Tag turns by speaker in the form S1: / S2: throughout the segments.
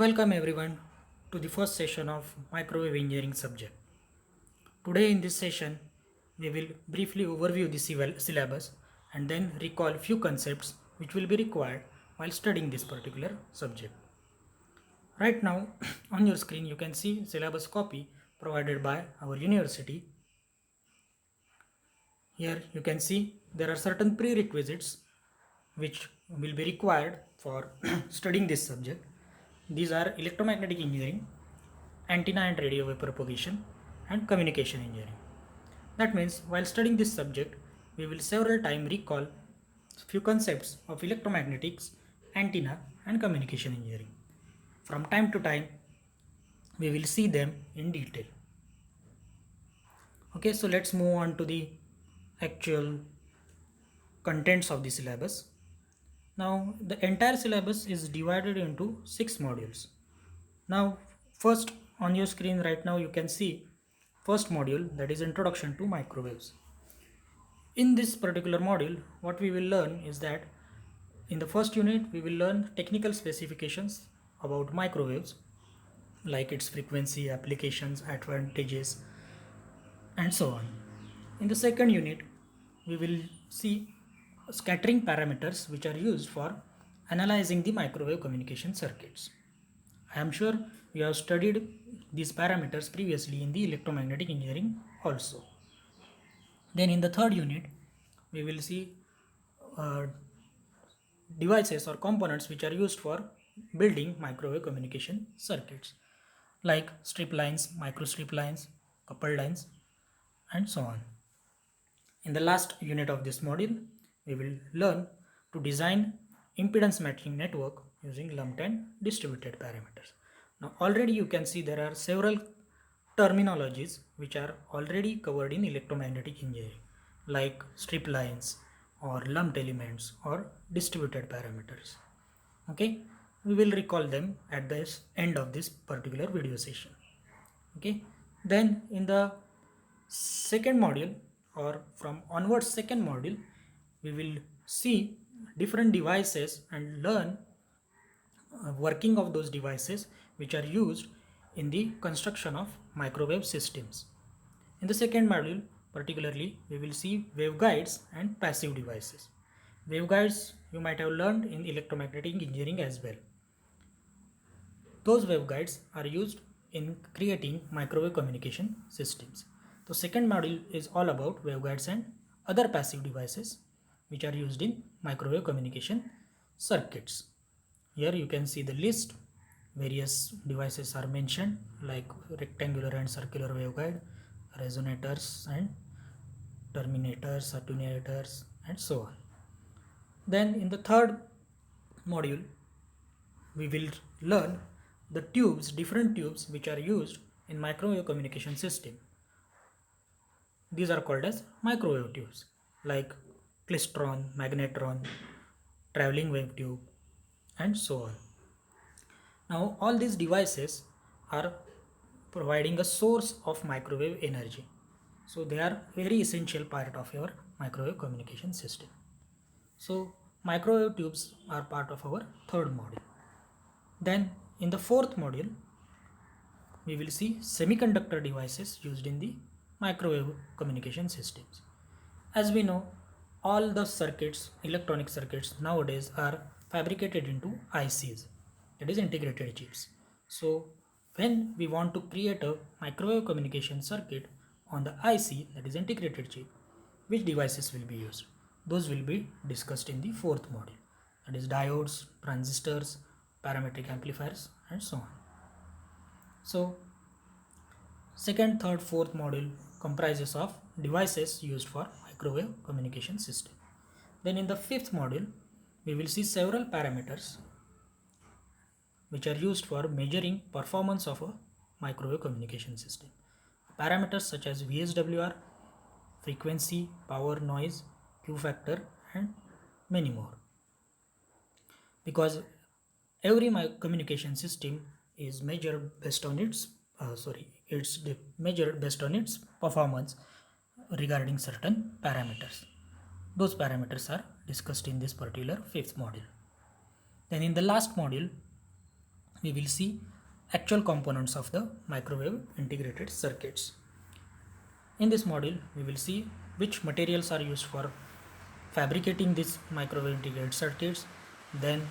S1: Welcome everyone to the first session of microwave engineering subject. Today in this session we will briefly overview the syllabus and then recall few concepts which will be required while studying this particular subject. Right now on your screen you can see syllabus copy provided by our university. Here you can see there are certain prerequisites which will be required for studying this subject. These are electromagnetic engineering, antenna and radio wave propagation, and communication engineering. That means while studying this subject, we will several time recall few concepts of electromagnetics, antenna, and communication engineering. From time to time, we will see them in detail. Okay, so let's move on to the actual contents of the syllabus. Now, the entire syllabus is divided into 6 modules. Now, first on your screen right now, you can see first module, that is Introduction to Microwaves. In this particular module, what we will learn is that in the first unit, we will learn technical specifications about microwaves, like its frequency, applications, advantages, and so on. In the second unit, we will see scattering parameters which are used for analyzing the microwave communication circuits. I am sure you have studied these parameters previously in the electromagnetic engineering also. Then in the third unit, we will see uh, devices or components which are used for building microwave communication circuits, like strip lines, microstrip lines, coupled lines, and so on. In the last unit of this module, we will learn to design impedance matching network using lumped and distributed parameters. Now already you can see there are several terminologies which are already covered in electromagnetic engineering, like strip lines or lumped elements or distributed parameters. Okay, we will recall them at the end of this particular video session. Okay, then in the second module, or from onwards second module, we will see different devices and learn working of those devices which are used in the construction of microwave systems. In the second module particularly, we will see waveguides and passive devices. Waveguides you might have learned in electromagnetic engineering as well. Those waveguides are used in creating microwave communication systems. The second module is all about waveguides and other passive devices which are used in microwave communication circuits. Here you can see the list. Various devices are mentioned, like rectangular and circular waveguide, resonators and terminators, attenuators, and so on. Then in the third module, we will learn the tubes, different tubes which are used in microwave communication system. These are called as microwave tubes, like klystron, magnetron, traveling wave tube, and so on. Now all these devices are providing a source of microwave energy, so they are very essential part of your microwave communication system. So microwave tubes are part of our third module. Then in the fourth module, we will see semiconductor devices used in the microwave communication systems. As we know, all the circuits, electronic circuits nowadays are fabricated into ICs, that is integrated chips. So when we want to create a microwave communication circuit on the IC, that is integrated chip, which devices will be used? Those will be discussed in the fourth module, that is diodes, transistors, parametric amplifiers, and so on. So second, third, fourth module comprises of devices used for microwave communication system. Then in the fifth module, we will see several parameters which are used for measuring performance of a microwave communication system. Parameters such as VSWR, frequency, power, noise, Q factor, and many more. Because every communication system is measured based on its measured based on its performance regarding certain parameters. Those parameters are discussed in this particular fifth module. Then in the last module, we will see actual components of the microwave integrated circuits. In this module, we will see which materials are used for fabricating these microwave integrated circuits, then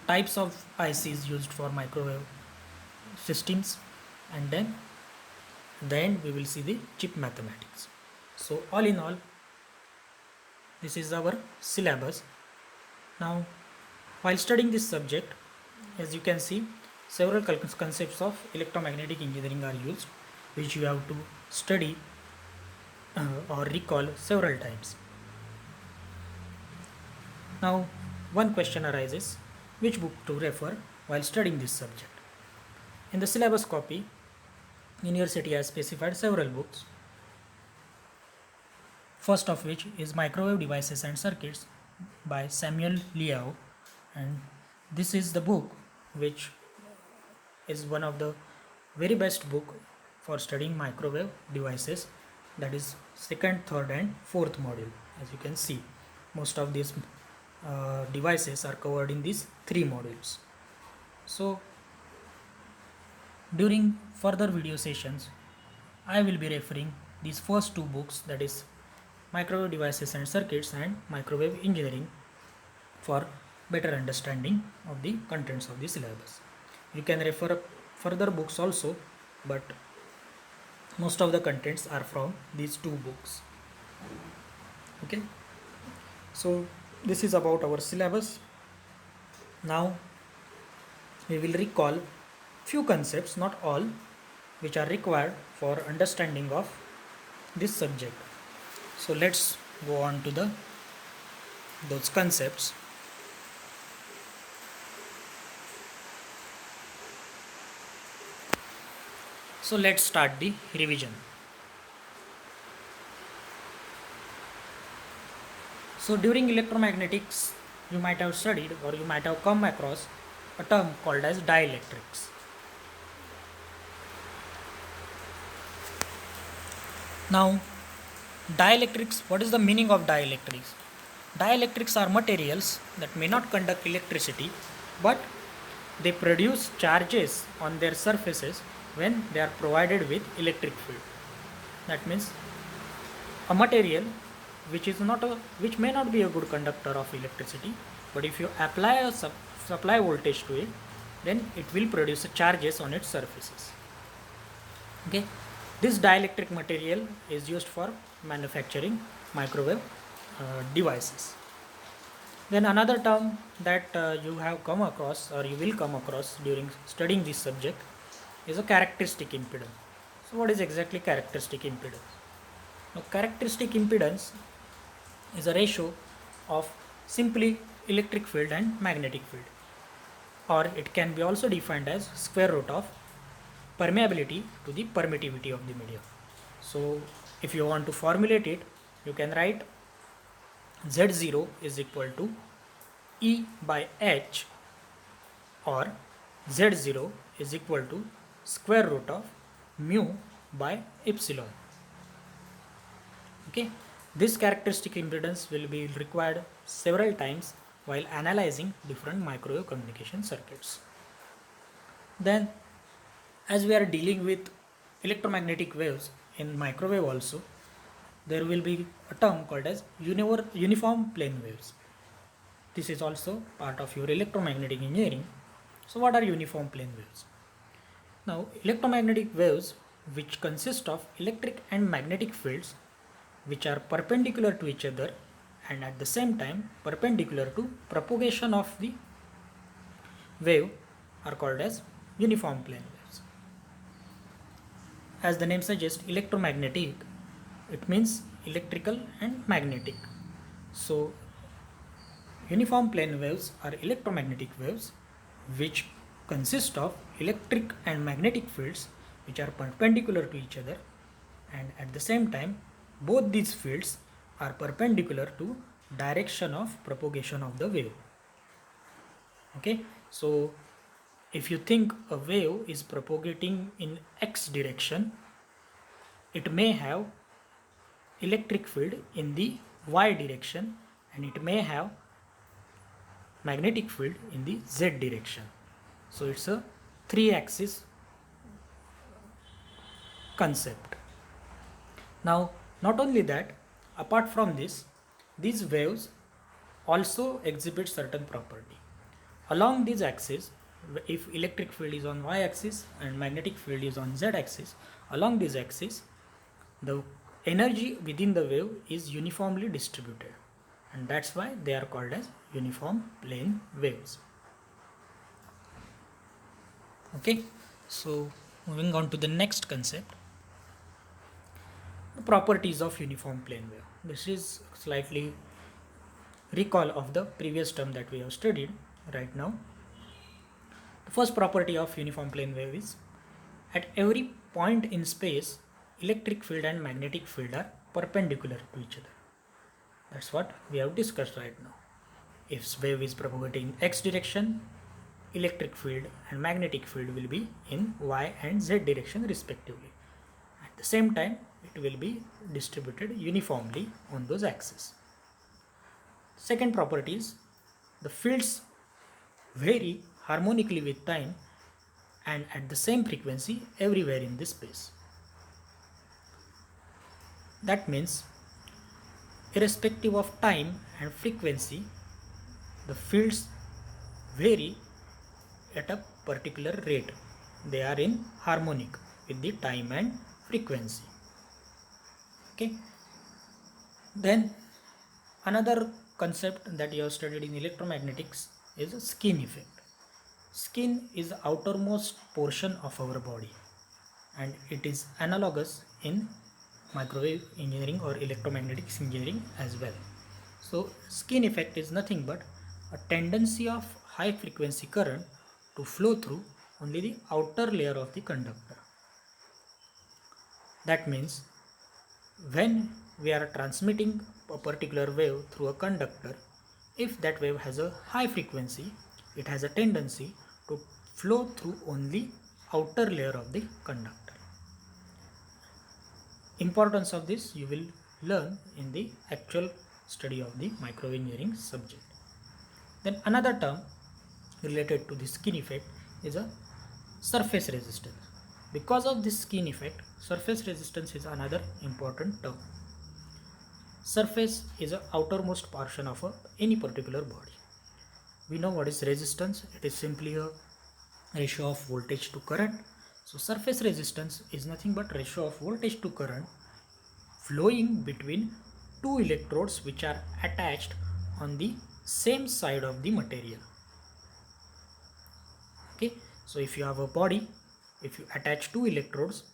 S1: types of ICs used for microwave systems, and then at the end we will see the chip mathematics. So all in all, this is our syllabus. Now, while studying this subject, as you can see, several concepts of electromagnetic engineering are used, which you have to study or recall several times. Now, one question arises, which book to refer while studying this subject? In the syllabus copy, university has specified several books. First of which is Microwave Devices and Circuits by Samuel Liao, and this is the book which is one of the very best book for studying microwave devices, that is second, third and fourth module. As you can see, most of these devices are covered in these three modules. So during further video sessions, I will be referring these first two books, that is Microwave Devices and Circuits and Microwave Engineering, for better understanding of the contents of the syllabus. You can refer further books also, but most of the contents are from these two books. Okay, so this is about our syllabus. Now we will recall few concepts, not all, which are required for understanding of this subject. So let's go on to those concepts. So let's start the revision. So during electromagnetics, you might have studied or you might have come across a term called as dielectrics. Now, dielectrics, what is the meaning of dielectrics? Dielectrics are materials that may not conduct electricity, but they produce charges on their surfaces when they are provided with electric field. That means a material which may not be a good conductor of electricity, but if you apply a supply voltage to it, then it will produce charges on its surfaces. Okay, this dielectric material is used for manufacturing microwave devices. Then another term that you have come across or you will come across during studying this subject is a characteristic impedance. So what is exactly characteristic impedance? Now, characteristic impedance is a ratio of simply electric field and magnetic field, or it can be also defined as square root of permeability to the permittivity of the medium. So if you want to formulate it, you can write Z0 is equal to E by H, or Z0 is equal to square root of mu by epsilon. Okay, this characteristic impedance will be required several times while analyzing different microwave communication circuits. Then, as we are dealing with electromagnetic waves in microwave also, there will be a term called as uniform plane waves. This is also part of your electromagnetic engineering. So what are uniform plane waves? Now, electromagnetic waves, which consist of electric and magnetic fields which are perpendicular to each other and at the same time perpendicular to propagation of the wave, are called as uniform plane waves. As the name suggests, electromagnetic, it means electrical and magnetic. So uniform plane waves are electromagnetic waves which consist of electric and magnetic fields which are perpendicular to each other, and at the same time both these fields are perpendicular to direction of propagation of the wave. Okay, so if you think a wave is propagating in x direction, it may have electric field in the y direction and it may have magnetic field in the z direction. So it's a 3-axis concept. Now, not only that, apart from this, these waves also exhibit certain property. Along these axes, if electric field is on y-axis and magnetic field is on z-axis, along these axes, the energy within the wave is uniformly distributed, and that's why they are called as uniform plane waves. Okay, so moving on to the next concept, the properties of uniform plane wave. This is slightly recall of the previous term that we have studied right now. The first property of uniform plane wave is at every point in space, electric field and magnetic field are perpendicular to each other. That's what we have discussed right now. If wave is propagating in x direction, electric field and magnetic field will be in y and z direction respectively. At the same time, it will be distributed uniformly on those axes. Second property is the fields vary harmonically with time and at the same frequency everywhere in this space. That means irrespective of time and frequency, the fields vary at a particular rate. They are in harmonic with the time and frequency. Okay. Then another concept that you have studied in electromagnetics is a skin effect. Skin is the outermost portion of our body, and it is analogous in microwave engineering or electromagnetics engineering as well. So skin effect is nothing but a tendency of high frequency current to flow through only the outer layer of the conductor. That means when we are transmitting a particular wave through a conductor, if that wave has a high frequency, it has a tendency to flow through only outer layer of the conductor. Importance of this you will learn in the actual study of the microwave engineering subject. Then another term related to the skin effect is a surface resistance. Because of this skin effect, surface resistance is another important term. Surface is the outermost portion of any particular body. We know what is resistance. It is simply a ratio of voltage to current. So surface resistance is nothing but ratio of voltage to current flowing between two electrodes which are attached on the same side of the material. Okay, so if you have a body, if you attach two electrodes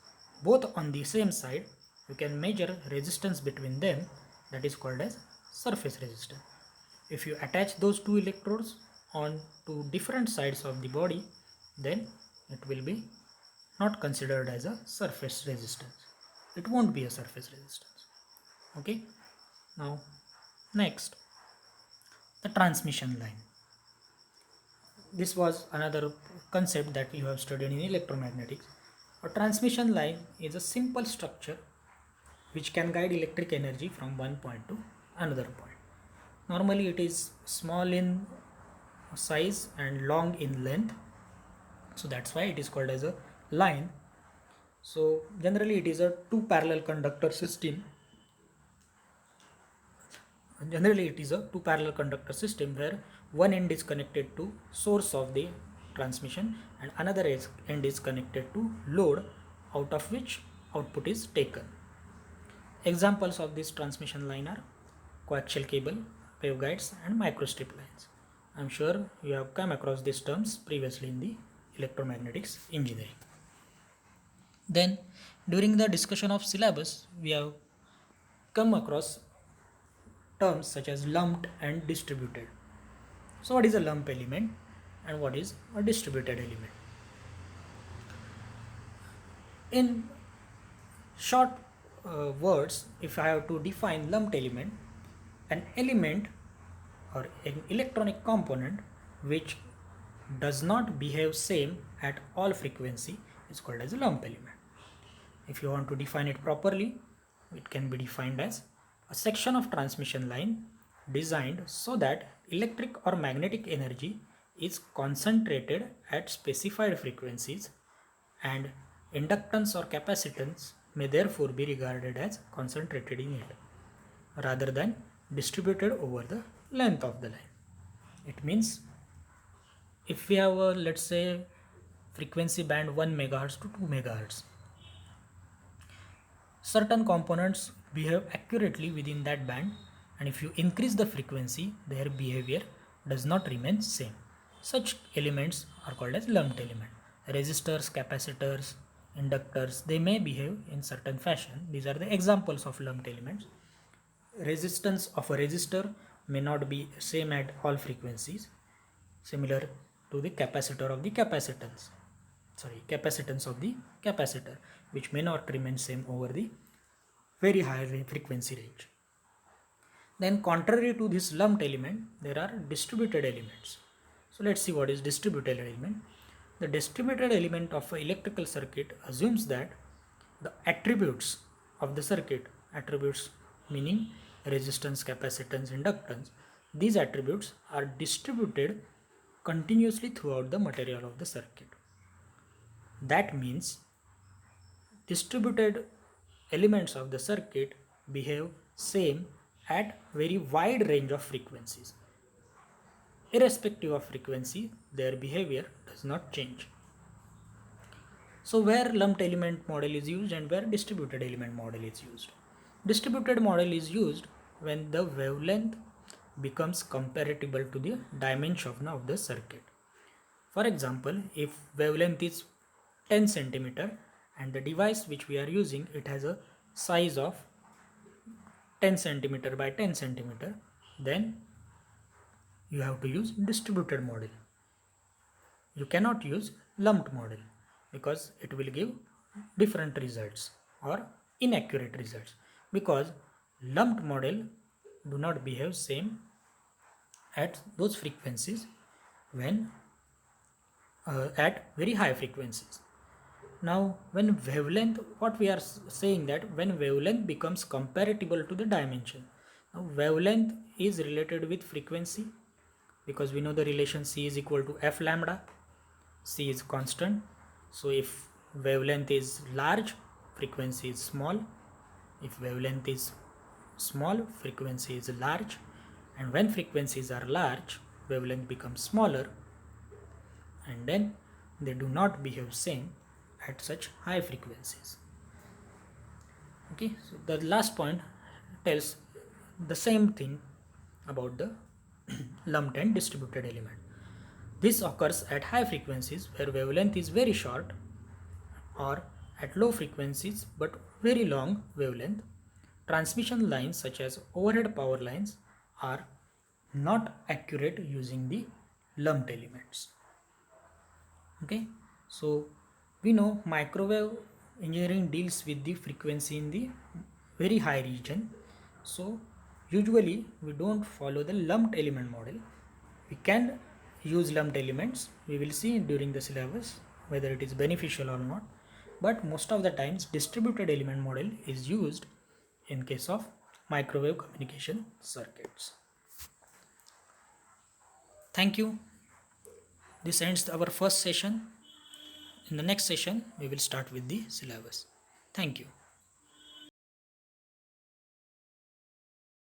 S1: both on the same side, you can measure resistance between them, that is called as surface resistance. If you attach those two electrodes on to different sides of the body, then it will be not considered as a surface resistance. It won't be a surface resistance. Okay, now next, the transmission line. This was another concept that you have studied in electromagnetics. A transmission line is a simple structure which can guide electric energy from one point to another point. Normally it is small in size and long in length, so that's why it is called as a line. So generally it is a two parallel conductor system. Where one end is connected to source of the transmission and another end is connected to load, out of which output is taken. Examples of this transmission line are coaxial cable, waveguides and microstrip lines. I am sure you have come across these terms previously in the electromagnetics engineering. Then during the discussion of syllabus, we have come across terms such as lumped and distributed. So what is a lump element and what is a distributed element? In short words, if I have to define lumped element, an element or an electronic component which does not behave same at all frequency is called as a lump element. If you want to define it properly, it can be defined as a section of transmission line designed so that electric or magnetic energy is concentrated at specified frequencies, and inductance or capacitance may therefore be regarded as concentrated in it rather than distributed over the length of the line. It means if we have a, let's say, frequency band 1 megahertz to 2 megahertz, certain components behave accurately within that band, and if you increase the frequency, their behavior does not remain same. Such elements are called as lumped element. Resistors, capacitors, inductors, they may behave in certain fashion. These are the examples of lumped elements. Resistance of a resistor may not be same at all frequencies, similar to the capacitor of the capacitance of the capacitor, which may not remain same over the very high frequency range. Then contrary to this lumped element, there are distributed elements. So let's see what is distributed element. The distributed element of an electrical circuit assumes that the attributes of the circuit, attributes meaning resistance, capacitance, inductance, these attributes are distributed continuously throughout the material of the circuit. That means distributed elements of the circuit behave same at very wide range of frequencies. Irrespective of frequency, their behavior does not change. So where lumped element model is used and where distributed element model is used? Distributed model is used when the wavelength becomes comparable to the dimension of the circuit. For example, if wavelength is 10 centimeter and the device which we are using, it has a size of 10 centimeter by 10 centimeter, then you have to use distributed model. You cannot use lumped model because it will give different results or inaccurate results, because lumped model do not behave same at those frequencies when at very high frequencies. Now when wavelength, what we are saying that when wavelength becomes comparable to the dimension. Now wavelength is related with frequency because we know the relation C is equal to F lambda. C is constant. So if wavelength is large, frequency is small. If wavelength is small, frequency is large. And when frequencies are large, wavelength becomes smaller, and then they do not behave same at such high frequencies. Okay, so the last point tells the same thing about the lumped and distributed element. This occurs at high frequencies where wavelength is very short, or at low frequencies but very long wavelength. Transmission lines such as overhead power lines are not accurate using the lumped elements. Okay, so we know microwave engineering deals with the frequency in the very high region. So usually we don't follow the lumped element model. We can use lumped elements. We will see during the syllabus whether it is beneficial or not. But most of the times distributed element model is used in case of microwave communication circuits. Thank you. This ends our first session. In the next session, we will start with the syllabus. Thank you.